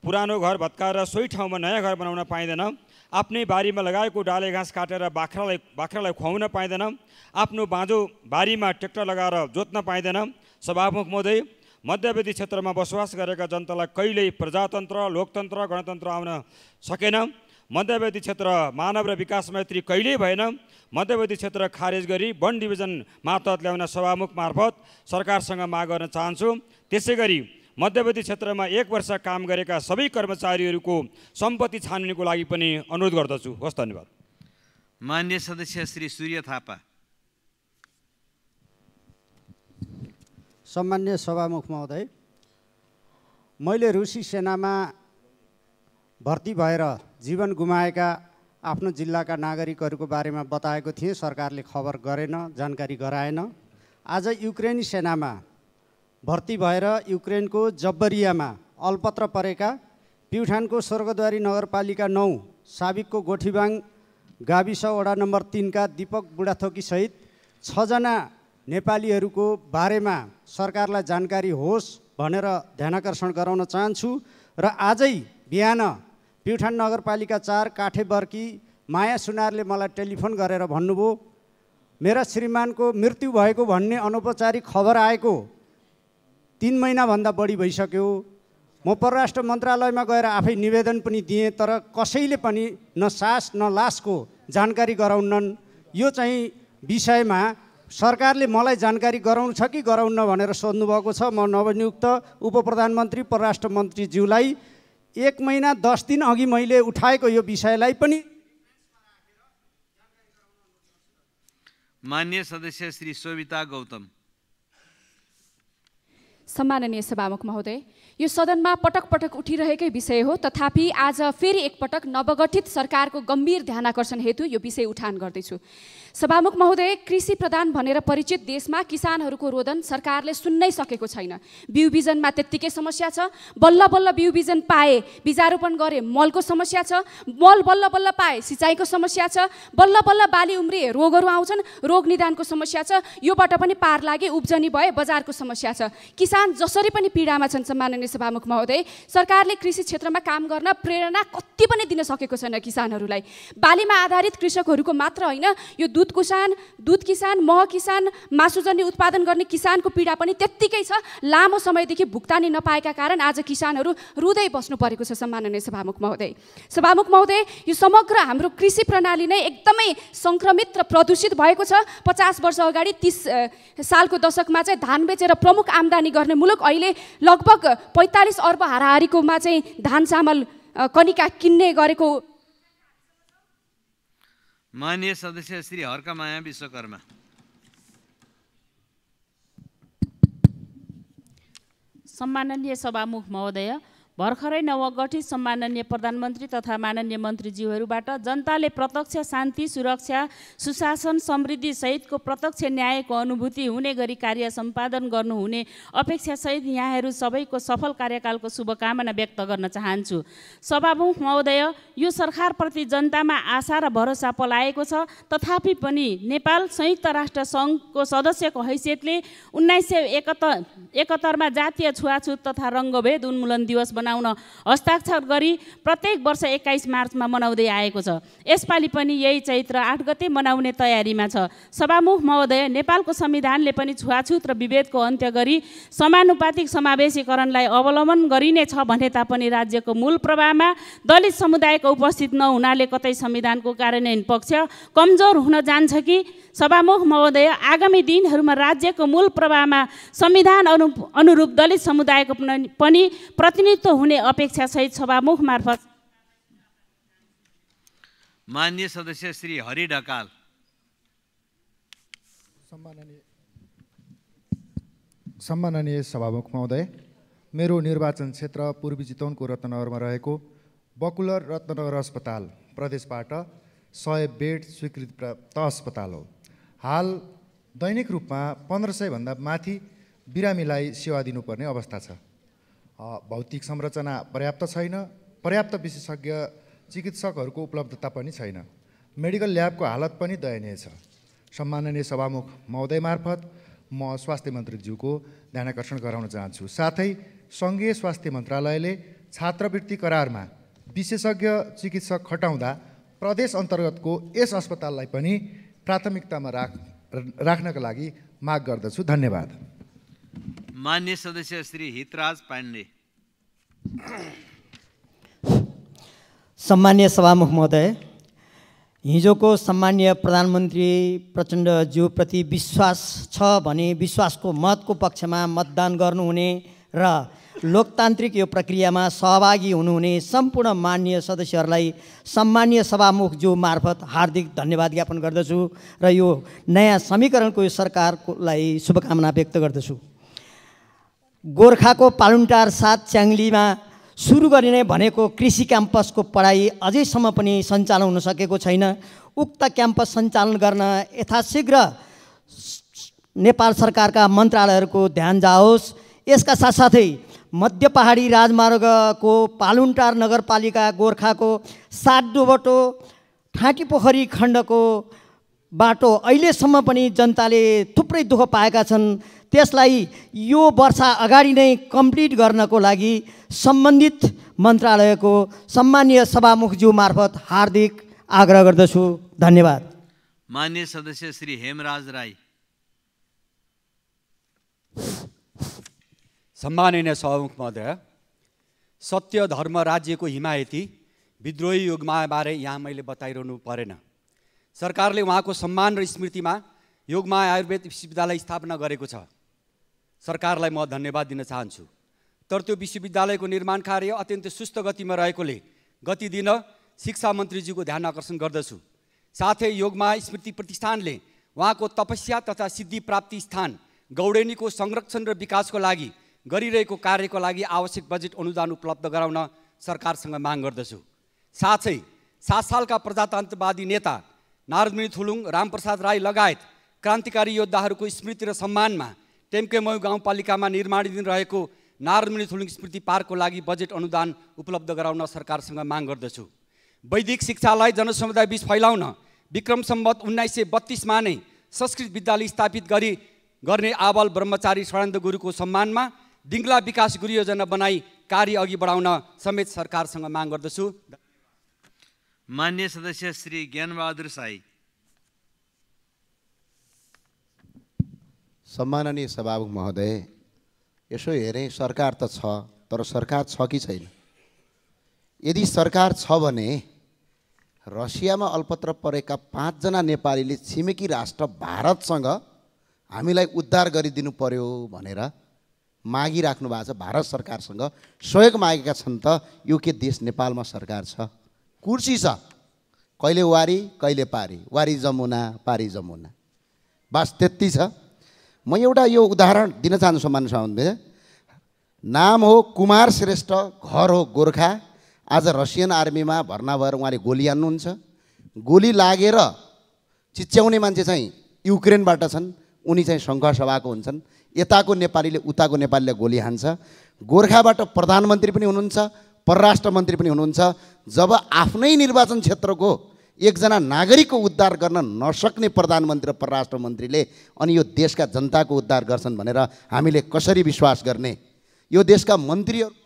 पुरानो घर भत्काएर सोही ठाउँमा नयाँ घर बनाउन पाइँदैन, आफ्नै बारीमा लगाएको डाले घाँस काटेर बाख्रालाई खुवाउन पाइँदैन, आफ्नो बाँझो बारीमा ट्र्याक्टर लगाएर जोत्न पाइँदैन। सभामुख महोदय, मध्यवर्ती क्षेत्रमा बसोबास गरेका जनतालाई कहिल्यै प्रजातन्त्र, लोकतन्त्र, गणतन्त्र आउन सकेन। मध्यवर्ती क्षेत्र मानव र विकास मैत्री कहिल्यै भएन। मध्यवर्ती क्षेत्र खारेज गरी वन डिभिजन मातहत ल्याउन सभामुख मार्फत सरकारसँग माग गर्न चाहन्छु। त्यसै गरी मध्यवर्ती क्षेत्रमा 1 वर्ष काम गरेका सबै कर्मचारीहरूको सम्पत्ति छानबिनको लागि पनि अनुरोध गर्दछु। हस्, धन्यवाद। माननीय सदस्य श्री सूर्य थापा। सम्मान्य सभामुख महोदय, मैले रुसी सेनामा भर्ती भएर जीवन गुमाएका आफ्नो जिल्लाका नागरिकहरूको बारेमा बताएको थिएँ। सरकारले खबर गरेन, जानकारी गराएन। आज युक्रेनी सेनामा भर्ती भएर युक्रेनको जब्बरियामा अल्पत्र परेका प्युठानको स्वर्गद्वारी नगरपालिका 9 साबिकको गोठीबाङ गाविस वडा नम्बर 3 का दीपक बुढाथोकी सहित 6 जना नेपालीहरूको बारेमा सरकारलाई जानकारी होस् भनेर ध्यानाकर्षण गराउन चाहन्छु। र आजै बिहान प्युठान नगरपालिका 4 काठेबर्की माया सुनारले मलाई टेलिफोन गरेर भन्नुभयो, मेरा श्रीमानको मृत्यु भएको भन्ने अनौपचारिक खबर आएको 3 महिनाभन्दा बढी भइसक्यो। म परराष्ट्र मन्त्रालयमा गएर आफै निवेदन पनि दिएँ, तर कसैले पनि न सास न लासको जानकारी गराउनन्। यो चाहिँ विषयमा सरकारले मलाई जानकारी गराउनु छ कि गराउन्न भनेर सोध्नुभएको छ। म नवनियुक्त उपप्रधानमन्त्री परराष्ट्र मन्त्रीज्यूलाई 1 महिना 10 दिन अघि मैले उठाएको यो विषयलाई पनि। माननीय सदस्य श्री सोभिता गौतम। सम्माननीय सभामुख महोदय, यो सदनमा पटक पटक उठिरहेकै विषय हो, तथापि आज फेरि एकपटक नवगठित सरकारको गम्भीर ध्यानाकर्षण हेतु यो विषय उठान गर्दैछु। सभामुख महोदय, कृषि प्रधान भनेर परिचित देशमा किसानहरूको रोदन सरकारले सुन्नै सकेको छैन। बिउ बिजनमा त्यत्तिकै समस्या छ, बल्ल बल्ल बिउ बिजन पाए, बिजारोपण गरे, मलको समस्या छ, मल बल्ल बल्ल पाए, सिँचाइको समस्या छ, बल्ल बल्ल बाली उम्रिए, रोगहरू आउँछन्, रोग निदानको समस्या छ, योबाट पनि पार लागे, उब्जनी भए, बजारको समस्या छ। किसान जसरी पनि पीडामा छन्। सम्माननीय सभामुख महोदय, सरकारले कृषि क्षेत्रमा काम गर्न प्रेरणा कति पनि दिन सकेको छैन किसानहरूलाई। बालीमा आधारित कृषकहरूको मात्र होइन, यो दुध किसान, मह किसान, मासुजन्य उत्पादन गर्ने किसानको पीडा पनि त्यत्तिकै छ। लामो समयदेखि भुक्तानी नपाएका कारण आज किसानहरू रुँदै बस्नु परेको छ। सम्माननीय सभामुख महोदय, यो समग्र हाम्रो कृषि प्रणाली नै एकदमै सङ्क्रमित र प्रदूषित भएको छ। 50 वर्ष अगाडि 30 सालको दशकमा चाहिँ धान बेचेर प्रमुख आम्दानी गर्ने मुलुक अहिले लगभग 45 अर्ब हाराहारीकोमा चाहिँ धान चामल कनिका किन्ने गरेको। माननीय सदस्य श्री हर्कमाया विश्वकर्मा। सम्माननीय सभामुख महोदय, भर्खरै नवगठित सम्माननीय प्रधानमन्त्री तथा माननीय मन्त्रीज्यूहरूबाट जनताले प्रत्यक्ष शान्ति, सुरक्षा, सुशासन, समृद्धि सहितको प्रत्यक्ष न्यायको अनुभूति हुने गरी कार्य सम्पादन गर्नुहुने अपेक्षासहित यहाँहरू सबैको सफल कार्यकालको शुभकामना व्यक्त गर्न चाहन्छु। सभामुख महोदय, यो सरकारप्रति जनतामा आशा र भरोसा पलाएको छ। तथापि पनि नेपाल संयुक्त राष्ट्र सङ्घको सदस्यको हैसियतले 1971 मा जातीय छुवाछुत तथा रङ्गभेद उन्मूलन दिवस बनाउन हस्ताक्षर गरी प्रत्येक वर्ष 21 मार्चमा मनाउँदै आएको छ। यसपालि पनि यही चैत्र 8 गते मनाउने तयारीमा छ। सभामुख महोदय, नेपालको संविधानले पनि छुवाछुत र विभेदको अन्त्य गरी समानुपातिक समावेशीकरणलाई अवलम्बन गरिनेछ भने तापनि राज्यको मूल प्रवाहमा दलित समुदायको उपस्थित नहुनाले कतै संविधानको कार्यान्वयन पक्ष कमजोर हुन जान्छ कि? सभामुख महोदय, आगामी दिनहरूमा राज्यको मूल प्रवाहमा संविधान अनुरूप दलित समुदायको पनि प्रतिनिधित्व हुने अपेक्षा सहित सभामुख मार्फत। माननीय सदस्य श्री हरि ढकाल। सम्माननीय सभामुख महोदय, मेरो निर्वाचन क्षेत्र पूर्वी चितवनको रत्नगरमा रहेको बकुलर रत्नगर अस्पताल प्रदेशबाट 100 बेड स्वीकृति प्राप्त अस्पताल हो। हाल दैनिक रूपमा 1500 भन्दा माथि बिरामीलाई सेवा दिनुपर्ने अवस्था छ। भौतिक संरचना पर्याप्त छैन, पर्याप्त विशेषज्ञ चिकित्सकहरूको उपलब्धता पनि छैन, मेडिकल ल्याबको हालत पनि दयनीय छ। सम्माननीय सभामुख महोदय मार्फत म स्वास्थ्य मन्त्रीज्यूको ध्यानाकर्षण गराउन चाहन्छु। साथै सङ्घीय स्वास्थ्य मन्त्रालयले छात्रवृत्ति करारमा विशेषज्ञ चिकित्सक खटाउँदा प्रदेश अन्तर्गतको यस अस्पताललाई पनि प्राथमिकतामा राख्नका लागि माग गर्दछु। धन्यवाद। माननीय सदस्य श्री हितराज पाण्डे। सम्मानीय सभामुख महोदय, हिजोको सम्मानीय प्रधानमन्त्री प्रचण्डज्यूप्रति विश्वास छ भने विश्वासको मतको पक्षमा मतदान गर्नुहुने र लोकतान्त्रिक यो प्रक्रियामा सहभागी हुनुहुने सम्पूर्ण माननीय सदस्यहरूलाई सम्मानीय सभामुखज्यू मार्फत हार्दिक धन्यवाद ज्ञापन गर्दछु र यो नयाँ समीकरणको यो सरकारलाई शुभकामना व्यक्त गर्दछु। गोर्खाको पालुन्टार 7 च्याङ्लीमा सुरु गरिने भनेको कृषि क्याम्पसको पढाइ अझैसम्म पनि सञ्चालन हुन सकेको छैन। उक्त क्याम्पस सञ्चालन गर्न यथाशीघ्र नेपाल सरकारका मन्त्रालयहरूको ध्यान जाओस्। यसका साथसाथै मध्य पहाडी राजमार्गको पालुन्टार नगरपालिका गोर्खाको 7 डोबटो ठाँटी पोखरी खण्डको बाटो अहिलेसम्म पनि जनताले थुप्रै दुःख पाएका छन्। त्यसलाई यो वर्ष अगाडि नै कम्प्लिट गर्नको लागि सम्बन्धित मन्त्रालयको सम्मानीय सभामुखज्यू मार्फत हार्दिक आग्रह गर्दछु। धन्यवाद। माननीय सदस्य श्री हेमराज राई। सम्माननीय सभामुख महोदय, सत्य धर्म राज्यको हिमायती विद्रोही योगमायाबारे यहाँ मैले बताइरहनु परेन। सरकारले उहाँको सम्मान र स्मृतिमा योगमाया आयुर्वेद विश्वविद्यालय स्थापना गरेको छ। सरकारलाई म धन्यवाद दिन चाहन्छु। तर त्यो विश्वविद्यालयको निर्माण कार्य अत्यन्त सुस्त गतिमा रहेकोले गति दिन शिक्षा मन्त्रीज्यूको ध्यान आकर्षण गर्दछु। साथै योगमाया स्मृति प्रतिष्ठानले उहाँको तपस्या तथा सिद्धि प्राप्ति स्थान गौडेनीको संरक्षण र विकासको लागि गरिरहेको कार्यको लागि आवश्यक बजेट अनुदान उपलब्ध गराउन सरकारसँग माग गर्दछु। साथै 7 सालका प्रजातन्त्रवादी नेता नारदमुनि थुलुङ, रामप्रसाद राई लगायत क्रान्तिकारी योद्धाहरूको स्मृति र सम्मानमा टेम्केमयु गाउँपालिकामा निर्माणाधीन रहेको नारदमुनि थुलुङ स्मृति पार्कको लागि बजेट अनुदान उपलब्ध गराउन सरकारसँग माग गर्दछु। वैदिक शिक्षालाई जनसमुदाय बीच फैलाउन विक्रम सम्वत 1932 मा नै संस्कृत विद्यालय स्थापित गर्ने आबल ब्रह्मचारी षडानन्द गुरुको सम्मानमा डिङ्गला विकास गृह योजना बनाई कार्य अघि बढाउन समेत सरकारसँग माग गर्दछु। मान्य सदस्य श्री ज्ञानबहादुर साई। सम्माननीय सभामुख महोदय, यसो हेरेँ सरकार त छ, तर सरकार छ कि छैन? यदि सरकार छ भने रसियामा अल्पत्र परेका 5 जना नेपालीले छिमेकी राष्ट्र भारतसँग हामीलाई उद्धार गरिदिनु पर्यो भनेर मागिराख्नु भएको छ। भारत सरकारसँग सहयोग मागेका छन् त यो के देश नेपालमा सरकार छ? कुर्सी छ, कहिले वारी कहिले पारी, वारी जमुना पारी जमुना, बस त्यति छ। म एउटा यो उदाहरण दिन चाहन्छु सम्माननीय सभामुख। नाम हो कुमार श्रेष्ठ, घर हो गोर्खा। आज रसियन आर्मीमा भर्ना भएर उहाँले गोली हान्नुहुन्छ। गोली लागेर चिच्याउने मान्छे चाहिँ युक्रेनबाट छन्, उनी चाहिँ सङ्घसभाको हुन्छन्। यताको नेपालीले उताको नेपालीले गोली हान्छ। गोर्खाबाट प्रधानमन्त्री पनि हुनुहुन्छ, परराष्ट्र मन्त्री पनि हुनुहुन्छ। जब आफ्नै निर्वाचन क्षेत्रको एकजना नागरिकको उद्धार गर्न नसक्ने प्रधानमन्त्री र परराष्ट्र मन्त्रीले अनि यो देशका जनताको उद्धार गर्छन् भनेर हामीले कसरी विश्वास गर्ने? यो देशका मन्त्रीहरू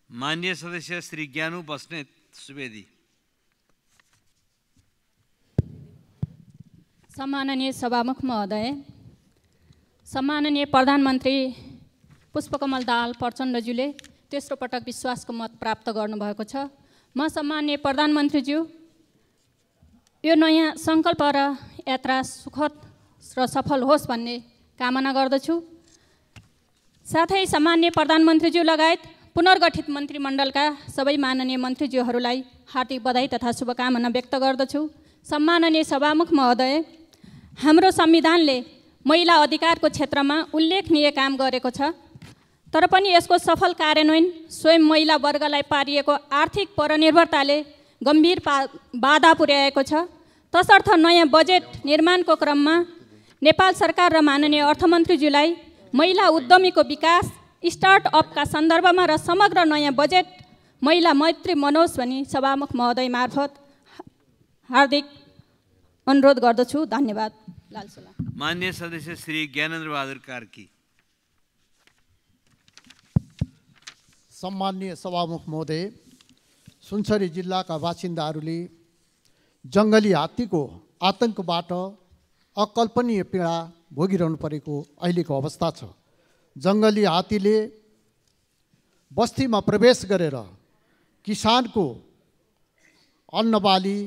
मान्य सदस्य श्री ज्ञानु बस्नेत सुवेदी। सम्माननीय सभामुख महोदय, सम्माननीय प्रधानमन्त्री पुष्पकमल दाहाल प्रचण्डज्यूले तेस्रो पटक विश्वासको मत प्राप्त गर्नुभएको छ। म सम्माननीय प्रधानमन्त्रीज्यू यो नयाँ सङ्कल्प र यात्रा सुखद र सफल होस् भन्ने कामना गर्दछु। साथै सम्माननीय प्रधानमन्त्रीज्यू लगायत पुनर्गठित मन्त्रीमण्डलका सबै माननीय मन्त्रीज्यूहरूलाई हार्दिक बधाई तथा शुभकामना व्यक्त गर्दछु। सम्माननीय सभामुख महोदय, हाम्रो संविधानले महिला अधिकारको क्षेत्रमा उल्लेखनीय काम गरेको छ, तर पनि यसको सफल कार्यान्वयन स्वयं महिला वर्गलाई पारिएको आर्थिक परनिर्भरताले गम्भीर बाधा पुर्याएको छ। तसर्थ नयाँ बजेट निर्माणको क्रममा नेपाल सरकार र माननीय अर्थमन्त्रीज्यूलाई महिला उद्यमीको विकास, स्टार्टअपका सन्दर्भमा र समग्र नयाँ बजेट महिला मैत्री मनोस् भनी सभामुख महोदय मार्फत हार्दिक अनुरोध गर्दछु। धन्यवाद। लालसोला। मान्य सदस्य श्री ज्ञानेन्द्र बहादुर कार्की। सम्माननीय सभामुख महोदय, सुनसरी जिल्लाका बासिन्दाहरूले जङ्गली हात्तीको आतङ्कबाट अकल्पनीय पीडा भोगिरहनु परेको अहिलेको अवस्था छ। जङ्गली हात्तीले बस्तीमा प्रवेश गरेर किसानको अन्नबाली,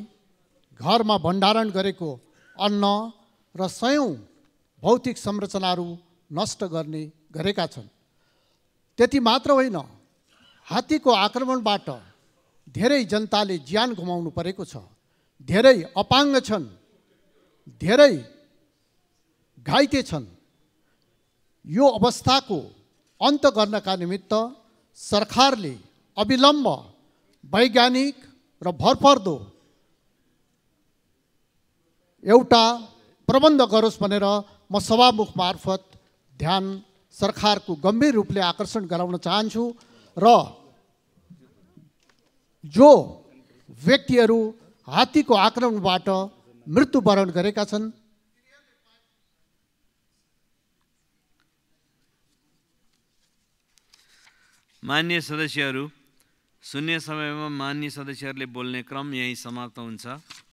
घरमा भण्डारण गरेको अन्न र सयौं भौतिक संरचनाहरू नष्ट गरेका छन्। त्यति मात्र होइन, हात्तीको आक्रमणबाट धेरै जनताले ज्यान गुमाउनु परेको छ। धेरै अपाङ्ग छन्, धेरै घाइते छन्। यो अवस्थाको अन्त गर्नका निमित्त सरकारले अविलम्ब वैज्ञानिक र भरपर्दो एउटा प्रबन्ध गरोस् भनेर म सभामुख मार्फत ध्यान सरकारको गम्भीर रूपले आकर्षण गराउन चाहन्छु। र जो व्यक्तिहरू हात्तीको आक्रमणबाट मृत्युवरण गरेका छन्, मान्य सदस्यहरू, शून्य समयमा मान्य सदस्यहरूले बोल्ने क्रम यही समाप्त हुन्छ।